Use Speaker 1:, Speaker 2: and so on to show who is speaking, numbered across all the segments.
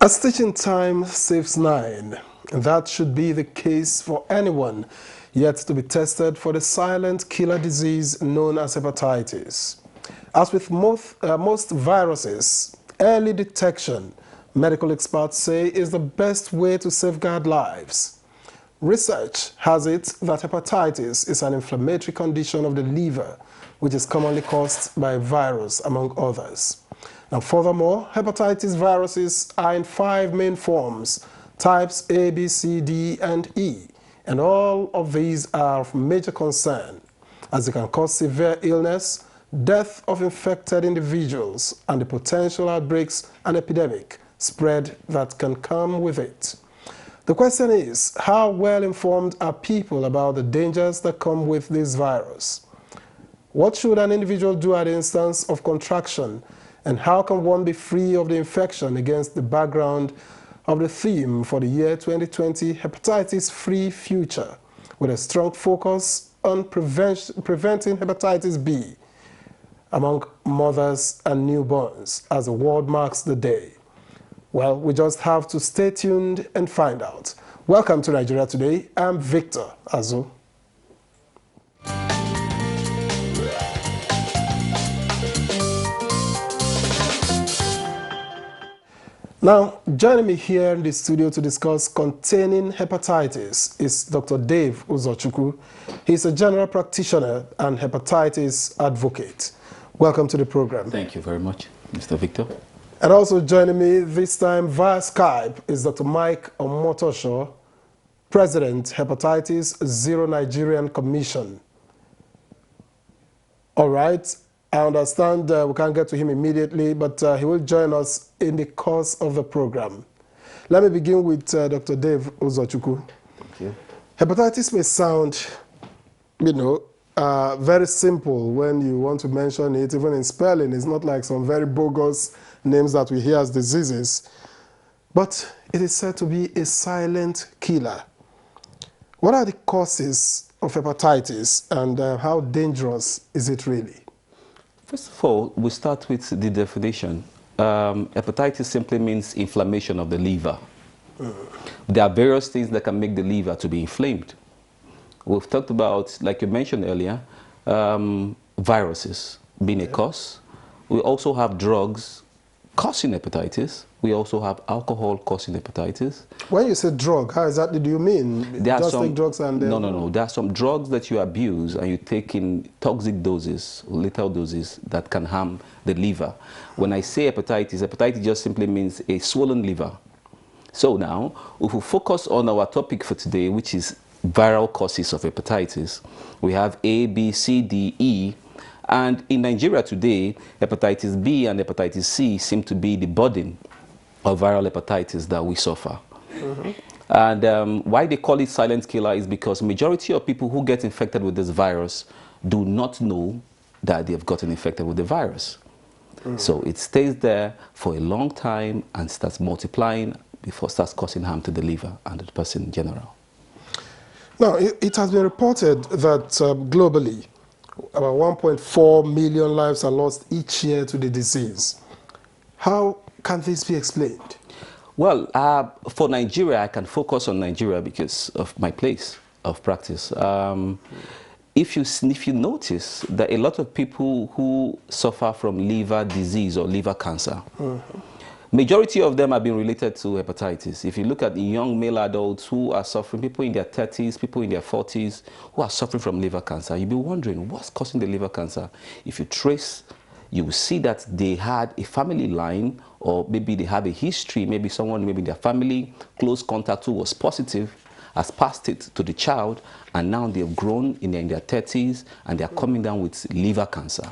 Speaker 1: As teaching time saves 9, that should be the case for anyone yet to be tested for the silent killer disease known as hepatitis. As with most viruses, early detection, medical experts say, is the best way to safeguard lives. Research has it that hepatitis is an inflammatory condition of the liver, which is commonly caused by a virus, among others. And furthermore, hepatitis viruses are in 5 main forms, types A, B, C, D, and E, and all of these are of major concern, as they can cause severe illness, death of infected individuals, and the potential outbreaks and epidemic spread that can come with it. The question is, how well informed are people about the dangers that come with this virus? What should an individual do at the instance of contraction, and how can one be free of the infection against the background of the theme for the year 2020, Hepatitis-Free Future, with a strong focus on preventing hepatitis B among mothers and newborns as the world marks the day? Well, we just have to stay tuned and find out. Welcome to Nigeria Today. I'm Victor Azu. Now, joining me here in the studio to discuss containing hepatitis is Dr. Dave Uzochukwu. He's a general practitioner and hepatitis advocate. Welcome to the program.
Speaker 2: Thank you very much, Mr. Victor.
Speaker 1: And also joining me this time via Skype is Dr. Mike Omotosho, President, Hepatitis Zero Nigerian Commission. All right. I understand we can't get to him immediately, but he will join us in the course of the program. Let me begin with Dr. Dave Uzochukwu.
Speaker 2: Thank you.
Speaker 1: Hepatitis may sound, very simple when you want to mention it, even in spelling. It's not like some very bogus names that we hear as diseases. But it is said to be a silent killer. What are the causes of hepatitis, and how dangerous is it really?
Speaker 2: First of all, we start with the definition. Hepatitis simply means inflammation of the liver. There are various things that can make the liver to be inflamed. We've talked about, like you mentioned earlier, viruses being a cause. We also have drugs causing hepatitis. We also have alcohol causing hepatitis.
Speaker 1: When you say drug, how exactly do you mean? Just take drugs and then...
Speaker 2: No. There are some drugs that you abuse and you take in toxic doses, lethal doses, that can harm the liver. When I say hepatitis, hepatitis just simply means a swollen liver. So now, if we focus on our topic for today, which is viral causes of hepatitis, we have A, B, C, D, E. And in Nigeria today, hepatitis B and hepatitis C seem to be the burden of viral hepatitis that we suffer. And why they call it silent killer is because majority of people who get infected with this virus do not know that they've gotten infected with the virus. So it stays there for a long time and starts multiplying before it starts causing harm to the liver and the person in general.
Speaker 1: Now, it has been reported that globally, about 1.4 million lives are lost each year to the disease. How can this be explained?
Speaker 2: Well, for Nigeria, I can focus on Nigeria because of my place of practice. If you notice that a lot of people who suffer from liver disease or liver cancer, majority of them have been related to hepatitis. If you look at the young male adults who are suffering, people in their 30s, people in their 40s, who are suffering from liver cancer, you'll be wondering what's causing the liver cancer. If you trace, you will see that they had a family line, or maybe they have a history, maybe someone, maybe in their family, close contact who was positive, has passed it to the child, and now they've grown in their 30s, and they're coming down with liver cancer.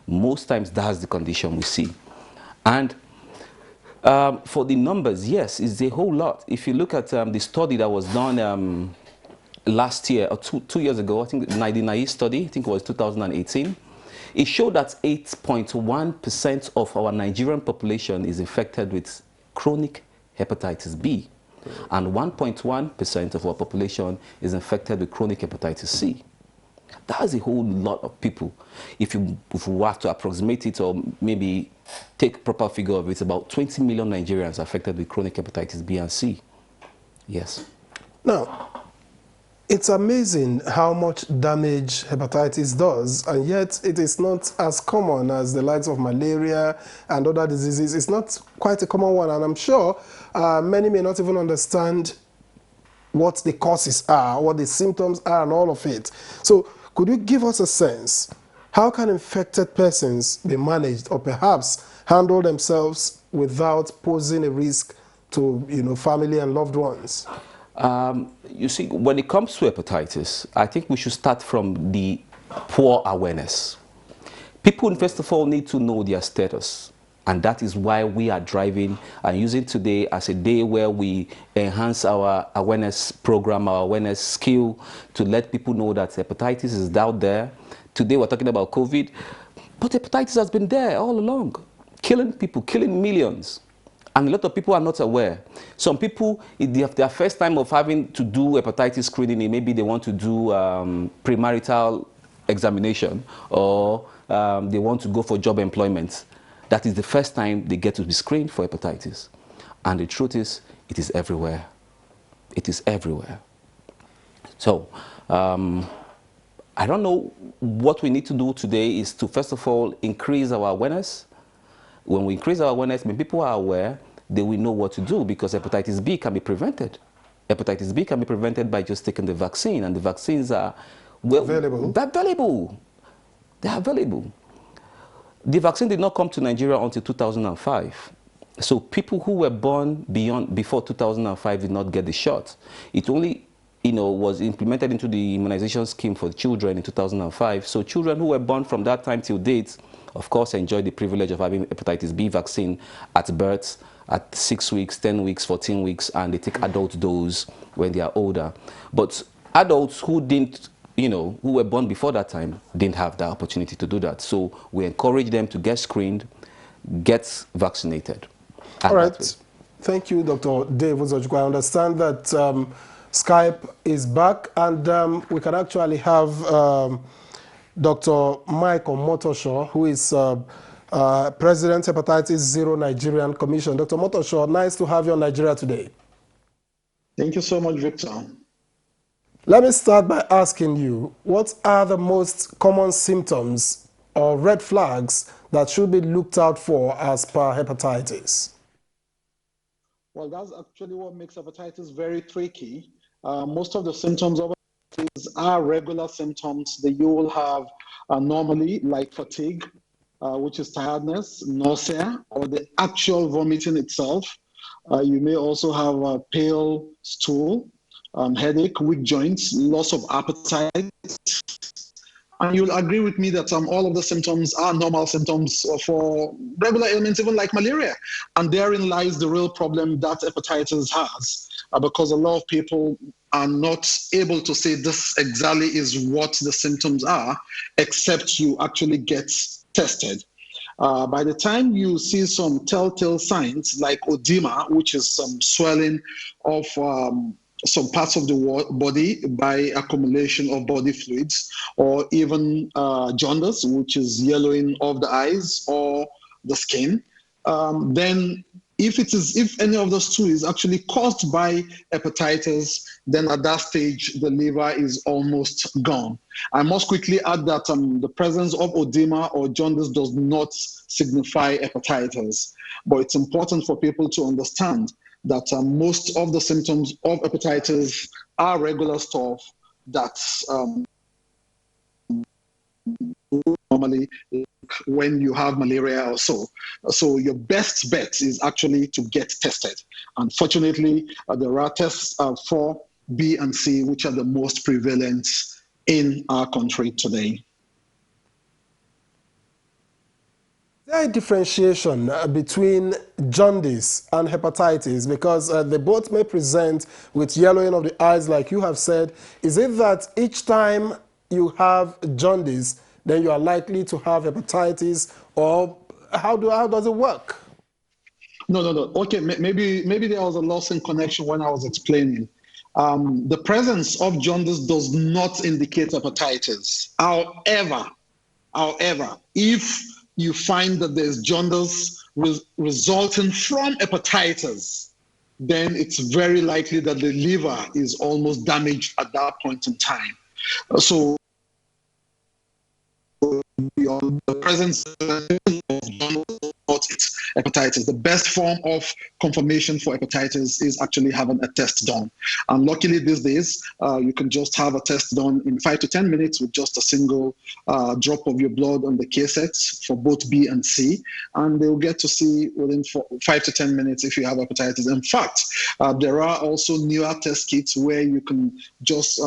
Speaker 2: Most times that's the condition we see. And for the numbers, yes, it's a whole lot. If you look at the study that was done last year, or two years ago, I think the NIDE study, I think it was 2018, it showed that 8.1% of our Nigerian population is infected with chronic hepatitis B, and 1.1% of our population is infected with chronic hepatitis C. That's a whole lot of people. If you were to approximate it or maybe take proper figure of it, it's about 20 million Nigerians affected with chronic hepatitis B and C. Yes.
Speaker 1: Now, it's amazing how much damage hepatitis does, and yet it is not as common as the likes of malaria and other diseases. It's not quite a common one, and I'm sure many may not even understand what the causes are, what the symptoms are, and all of it. So could you give us a sense, how can infected persons be managed or perhaps handle themselves without posing a risk to family and loved ones?
Speaker 2: You see, when it comes to hepatitis, I think we should start from the poor awareness. People, first of all, need to know their status. And that is why we are driving and using today as a day where we enhance our awareness program, our awareness skill, to let people know that hepatitis is out there. Today we're talking about COVID, but hepatitis has been there all along, killing people, killing millions. And a lot of people are not aware. Some people, if their first time of having to do hepatitis screening, maybe they want to do premarital examination, or they want to go for job employment. That is the first time they get to be screened for hepatitis. And the truth is, it is everywhere. It is everywhere. So, I don't know, what we need to do today is to, first of all, increase our awareness. When we increase our awareness, when people are aware, they will know what to do, because hepatitis B can be prevented. Hepatitis B can be prevented by just taking the vaccine, and the vaccines are
Speaker 1: Available.
Speaker 2: They're available. They are available. The vaccine did not come to Nigeria until 2005. So people who were born before 2005 did not get the shot. It only was implemented into the immunization scheme for children in 2005. So children who were born from that time till date, of course, enjoy the privilege of having hepatitis B vaccine at birth, at 6 weeks, 10 weeks, 14 weeks, and they take adult dose when they are older. But adults who didn't, who were born before that time, didn't have the opportunity to do that. So we encourage them to get screened, get vaccinated.
Speaker 1: All right. Thank you, Dr. Dave Uzochukwu. I understand that Skype is back, and we can actually have Dr. Michael Motoshaw, who is President Hepatitis Zero Nigerian Commission. Dr. Motoshaw, nice to have you in Nigeria today.
Speaker 3: Thank you so much, Victor.
Speaker 1: Let me start by asking you, what are the most common symptoms or red flags that should be looked out for as per hepatitis?
Speaker 3: Well, that's actually what makes hepatitis very tricky. Most of the symptoms of hepatitis are regular symptoms that you will have normally, like fatigue, which is tiredness, nausea, or the actual vomiting itself. You may also have a pale stool, headache, weak joints, loss of appetite. And you'll agree with me that all of the symptoms are normal symptoms for regular ailments, even like malaria. And therein lies the real problem that hepatitis has, because a lot of people are not able to say this exactly is what the symptoms are, except you actually get tested. By the time you see some telltale signs like edema, which is some swelling of some parts of the body by accumulation of body fluids, or even jaundice, which is yellowing of the eyes or the skin, then if any of those two is actually caused by hepatitis, then at that stage the liver is almost gone. I must quickly add that the presence of edema or jaundice does not signify hepatitis, but it's important for people to understand that most of the symptoms of hepatitis are regular stuff that normally when you have malaria or so. So your best bet is actually to get tested. Unfortunately, there are tests for B and C, which are the most prevalent in our country today.
Speaker 1: Is there a differentiation between jaundice and hepatitis? Because they both may present with yellowing of the eyes, like you have said. Is it that each time you have jaundice, then you are likely to have hepatitis, or how does it work?
Speaker 3: No. Okay, maybe there was a loss in connection when I was explaining. The presence of jaundice does not indicate hepatitis. However, if you find that there's jaundice resulting from hepatitis, then it's very likely that the liver is almost damaged at that point in time. So beyond the presence of jaundice, it's hepatitis. The best form of confirmation for hepatitis is actually having a test done. And luckily these days, you can just have a test done in 5 to 10 minutes with just a single drop of your blood on the cassettes for both B and C. And they'll get to see within 5 to 10 minutes if you have hepatitis. In fact, there are also newer test kits where you can just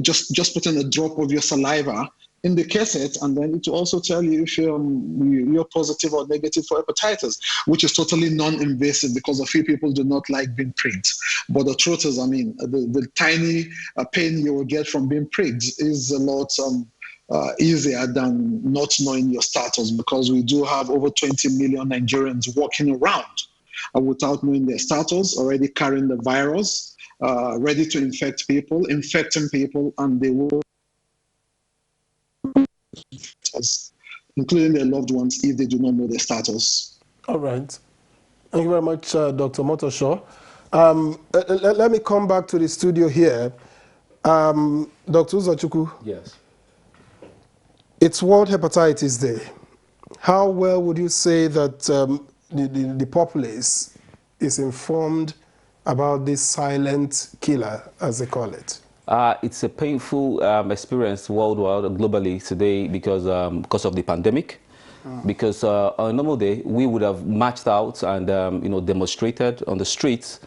Speaker 3: just put in a drop of your saliva in the cassette, and then it will also tell you if you're positive or negative for hepatitis, which is totally non-invasive because a few people do not like being pricked. But the truth is, I mean, the tiny pain you will get from being pricked is a lot easier than not knowing your status, because we do have over 20 million Nigerians walking around without knowing their status, already carrying the virus, ready to infect people, infecting people, and they will, including their loved ones, if they do not know their status.
Speaker 1: All right. Thank you very much, Dr. Motoshaw. Let me come back to the studio here. Dr. Uzochukwu.
Speaker 2: Yes.
Speaker 1: It's World Hepatitis Day. How well would you say that the populace is informed about this silent killer, as they call it?
Speaker 2: It's a painful experience worldwide, globally today, because of the pandemic. Because on a normal day, we would have marched out and demonstrated on the streets,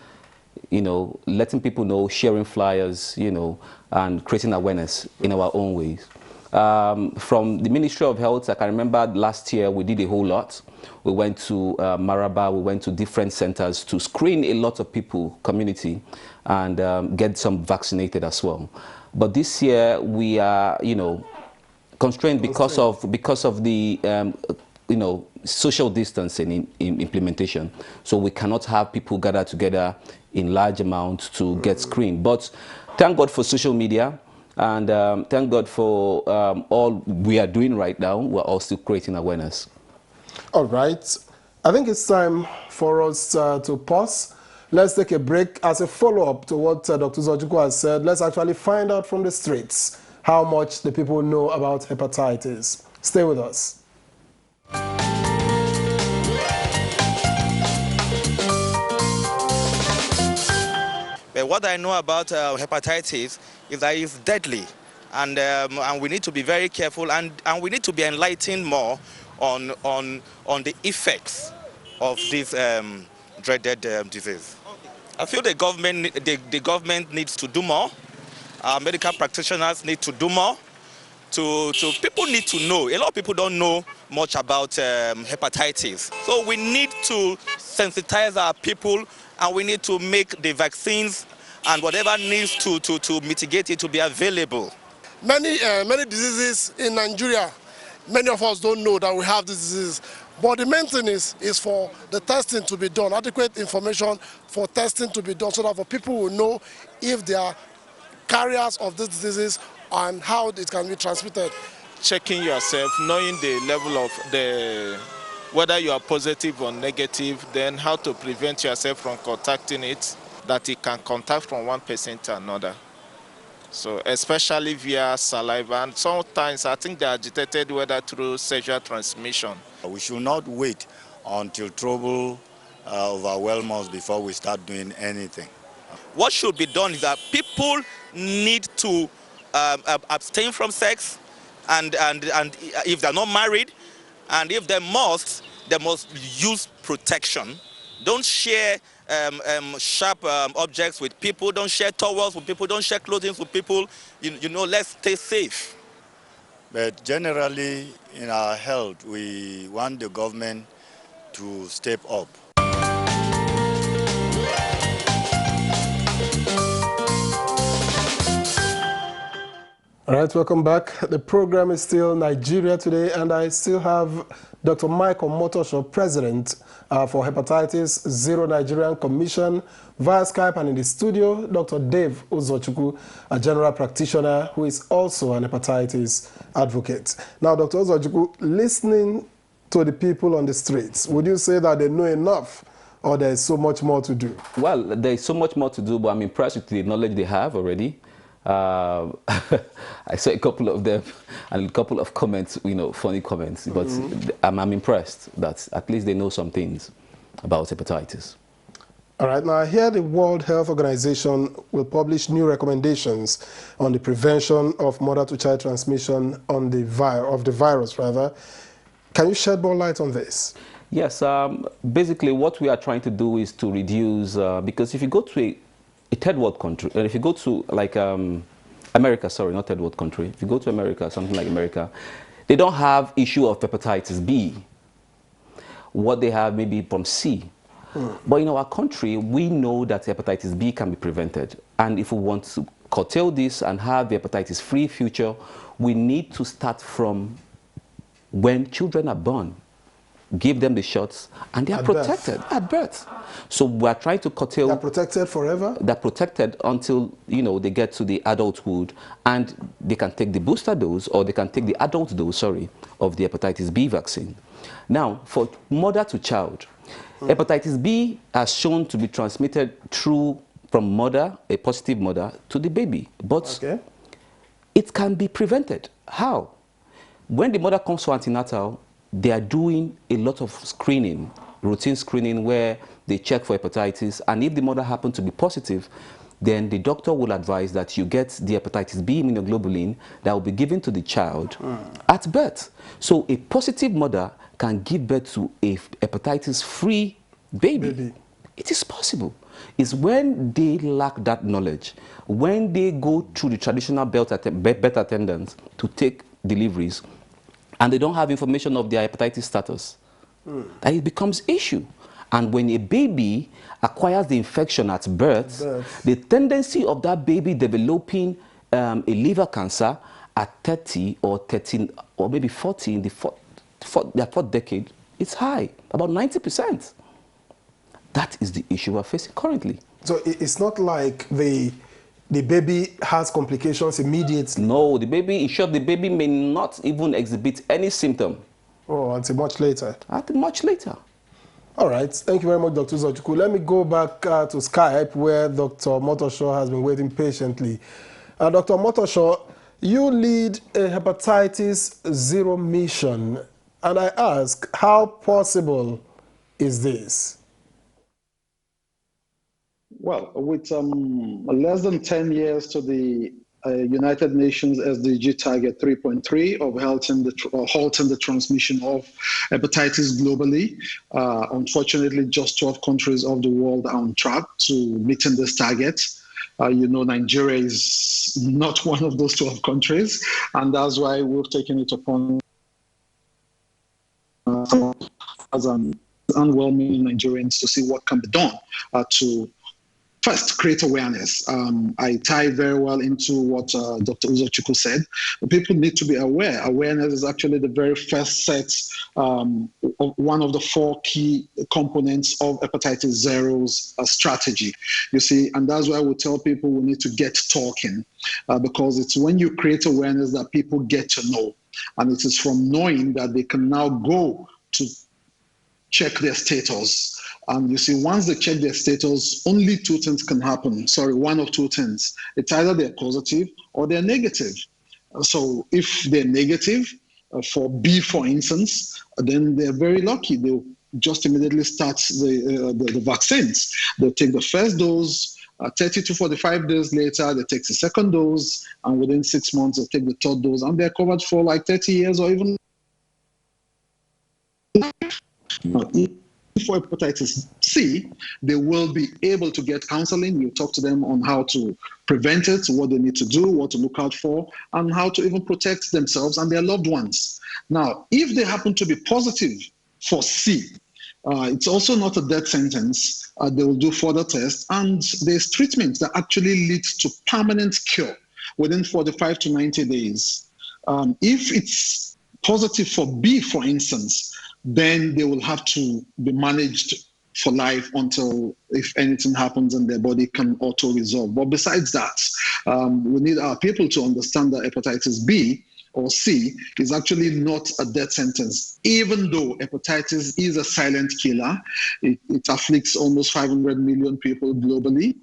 Speaker 2: letting people know, sharing flyers, and creating awareness in our own ways. From the Ministry of Health, I can remember last year we did a whole lot. We went to Maraba, we went to different centers to screen a lot of people, community, and get some vaccinated as well. But this year we are, constrained because of the, social distancing in implementation. So we cannot have people gather together in large amounts to get screened. But thank God for social media. And thank God for all we are doing right now. We're also creating awareness.
Speaker 1: All right. I think it's time for us to pause. Let's take a break. As a follow-up to what Dr. Uzochukwu has said, let's actually find out from the streets how much the people know about hepatitis. Stay with us.
Speaker 4: But what I know about hepatitis is that it's deadly, and we need to be very careful, and we need to be enlightened more on the effects of this dreaded disease. I feel the government needs to do more. Medical practitioners need to do more. People need to know. A lot of people don't know much about hepatitis. So we need to sensitize our people, and we need to make the vaccines and whatever needs to mitigate it to be available.
Speaker 5: Many diseases in Nigeria, many of us don't know that we have this disease. But the main thing is for the testing to be done, adequate information for testing to be done, so that for people will know if they are carriers of these diseases and how it can be transmitted.
Speaker 6: Checking yourself, knowing the level of whether you are positive or negative, then how to prevent yourself from contacting it, that it can contact from one person to another. So especially via saliva, and sometimes I think they are detected whether through sexual transmission.
Speaker 7: We should not wait until trouble overwhelms us before we start doing anything.
Speaker 4: What should be done is that people need to abstain from sex, and if they're not married, and if they must use protection. Don't share sharp objects with people. Don't share towels with people. Don't share clothing with people. Let's stay safe.
Speaker 7: But generally, in our health, we want the government to step up.
Speaker 1: All right, welcome back. The program is still Nigeria Today, and I still have Dr. Michael Motosho, President for Hepatitis Zero Nigerian Commission, via Skype, and in the studio, Dr. Dave Uzochukwu, a general practitioner who is also an hepatitis advocate. Now, Dr. Uzochukwu, listening to the people on the streets, would you say that they know enough, or there is so much more to do?
Speaker 2: Well, there is so much more to do, but I'm impressed with the knowledge they have already. I saw a couple of them and a couple of comments, funny comments, but I'm impressed that at least they know some things about hepatitis.
Speaker 1: All right, now here the World Health Organization will publish new recommendations on the prevention of mother-to-child transmission of the virus. Can you shed more light on this?
Speaker 2: Yes, basically what we are trying to do is to reduce, because if you go to a third world country, and if you go to like America, sorry, not third world country, if you go to America, something like America, they don't have issue of hepatitis B. What they have maybe from C. But in our country, we know that hepatitis B can be prevented. And if we want to curtail this and have the hepatitis-free future, we need to start from when children are born. Give them the shots, and they are protected at birth. So we are trying to curtail.
Speaker 1: They're protected forever?
Speaker 2: They're protected until, they get to the adulthood, and they can take the booster dose, or they can take the adult dose, sorry, of the hepatitis B vaccine. Now, for mother to child, hepatitis B has shown to be transmitted from mother, a positive mother, to the baby. But it can be prevented. How? When the mother comes to antenatal, they are doing a lot of screening, routine screening, where they check for hepatitis. And if the mother happens to be positive, then the doctor will advise that you get the hepatitis B immunoglobulin that will be given to the child at birth. So a positive mother can give birth to a hepatitis-free baby. It is possible. It's when they lack that knowledge, when they go through the traditional birth attendants to take deliveries, and they don't have information of their hepatitis status, that it becomes issue. And when a baby acquires the infection at birth, the tendency of that baby developing a liver cancer at 30 or 13 or maybe 40 in their fourth decade is high, about 90%. That is the issue we're facing currently.
Speaker 1: So it's not like the baby has complications immediately?
Speaker 2: No, the baby, in short, the baby may not even exhibit any symptom.
Speaker 1: Oh, until much later?
Speaker 2: Until much later.
Speaker 1: All right. Thank you very much, Dr. Uzochukwu. Let me go back to Skype, where Dr. Motosho has been waiting patiently. Dr. Motosho, you lead a hepatitis zero mission, and I ask, how possible is this?
Speaker 3: Well, with less than 10 years to the United Nations SDG target 3.3 of halting the transmission of hepatitis globally, unfortunately, just 12 countries of the world are on track to meeting this target. Nigeria is not one of those 12 countries, and that's why we've taken it upon as unwell-meaning Nigerians to see what can be done to first create awareness. I tie very well into what Dr. Uzochukwu said. People need to be aware. Awareness is actually the very first set of one of the 4 key components of hepatitis zero's strategy. You see, and that's why we tell people we need to get talking, because it's when you create awareness that people get to know. And it is from knowing that they can now go to check their status. And you see, once they check their status, only 2 things can happen. Sorry, 1 of 2 things. It's either they're positive or they're negative. So if they're negative, for B, for instance, then they're very lucky. They'll just immediately start the vaccines. They'll take the first dose, 30 to 45 days later, they take the second dose, and within 6 months, they take the third dose, and they're covered for like 30 years or even for hepatitis C, they will be able to get counseling. You talk to them on how to prevent it, what they need to do, what to look out for, and how to even protect themselves and their loved ones. Now, if they happen to be positive for C, it's also not a death sentence. They will do further tests, and there's treatment that actually leads to permanent cure. within 45 to 90 days. If it's positive for B, for instance, then they will have to be managed for life until, if anything happens, and their body can auto-resolve. But besides that, we need our people to understand that hepatitis B or C is actually not a death sentence. Even though hepatitis is a silent killer, it afflicts almost 500 million people globally,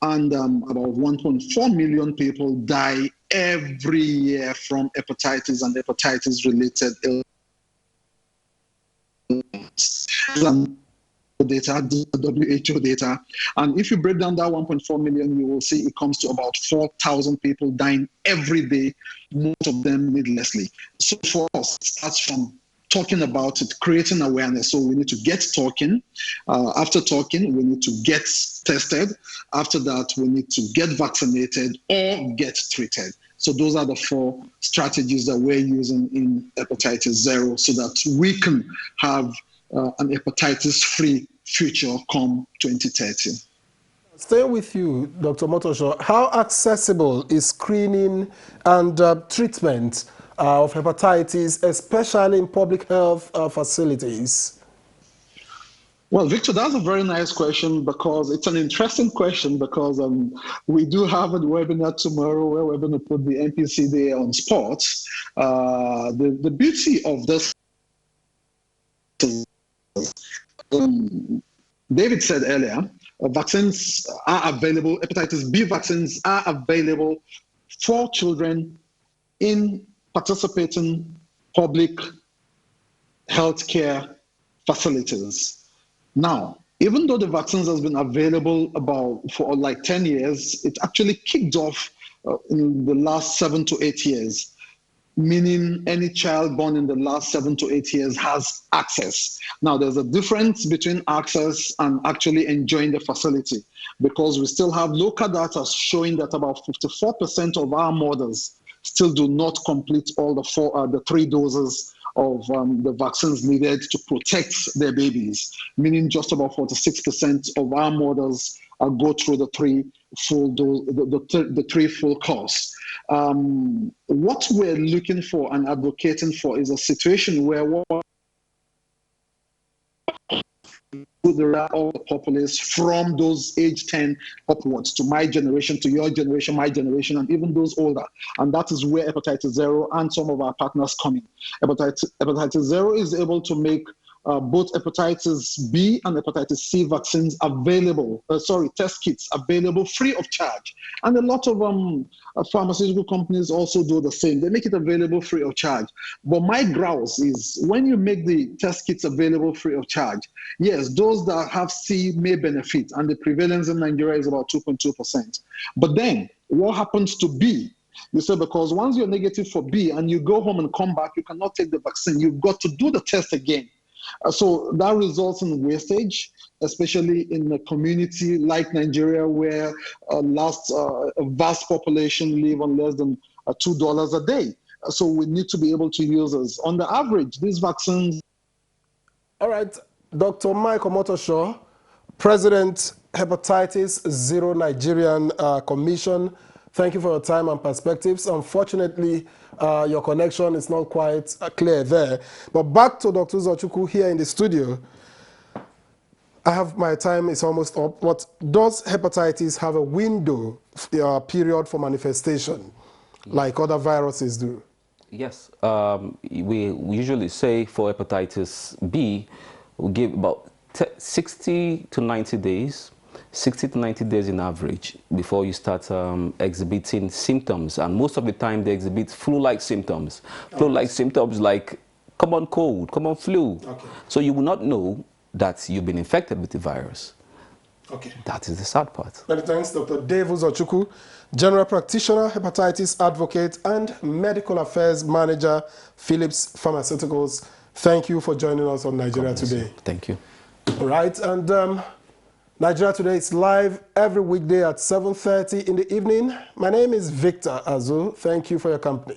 Speaker 3: and about 1.4 million people die every year from hepatitis and hepatitis-related illness. Data, WHO data, and if you break down that 1.4 million, you will see it comes to about 4,000 people dying every day, most of them needlessly. So for us, it starts from talking about it, creating awareness. So we need to get talking. After talking, we need to get tested. After that, we need to get vaccinated or get treated. So those are the 4 strategies that we're using in hepatitis 0 so that we can have an hepatitis-free future come 2030.
Speaker 1: Stay with you, Dr. Motosho. How accessible is screening and treatment of hepatitis, especially in public health facilities?
Speaker 3: Well, Victor, that's a very nice question, because it's an interesting question, because we do have a webinar tomorrow where we're going to put the NPC on sports. The beauty of this, David said earlier, vaccines are available, hepatitis B vaccines are available for children in participating public healthcare facilities. Now, even though the vaccines has been available for like 10 years, it actually kicked off in the last 7 to 8 years, meaning any child born in the last 7 to 8 years has access. Now, there's a difference between access and actually enjoying the facility, because we still have local data showing that about 54% of our mothers still do not complete all the 3 doses of the vaccines needed to protect their babies, meaning just about 46% of our mothers go through the 3 full dose, the 3 full course. What we're looking for and advocating for is a situation where all the populace from those age 10 upwards, to my generation, to your generation, my generation, and even those older. And that is where hepatitis 0 and some of our partners come in. Hepatitis 0 is able to make both hepatitis B and hepatitis C vaccines available, test kits available free of charge. And a lot of pharmaceutical companies also do the same. They make it available free of charge. But my grouse is, when you make the test kits available free of charge, yes, those that have C may benefit, and the prevalence in Nigeria is about 2.2%. But then what happens to B? You say, because once you're negative for B and you go home and come back, you cannot take the vaccine. You've got to do the test again. So that results in wastage, especially in a community like Nigeria, where a vast population live on less than $2 a day. So we need to be able to use this. On the average, these vaccines.
Speaker 1: All right, Dr. Michael Motosho, President, Hepatitis Zero Nigerian Commission. Thank you for your time and perspectives. Unfortunately, your connection is not quite clear there. But back to Dr. Uzochukwu here in the studio. My time is almost up. But does hepatitis have a window period for manifestation, like other viruses do? Yes.
Speaker 2: We usually say for hepatitis B, we give about 60 to 90 days. 60 to 90 days in average before you start exhibiting symptoms, and most of the time they exhibit flu-like symptoms. Flu-like symptoms like common cold, common flu. Okay. So you will not know that you've been infected with the virus. Okay. That is the sad part. Many thanks, Dr. Dave Uzochukwu, General Practitioner, Hepatitis Advocate, and Medical Affairs Manager, Philips Pharmaceuticals. Thank you for joining us on Nigeria Today. Thank you. All right, and Nigeria Today is live every weekday at 7:30 in the evening. My name is Victor Azu. Thank you for your company.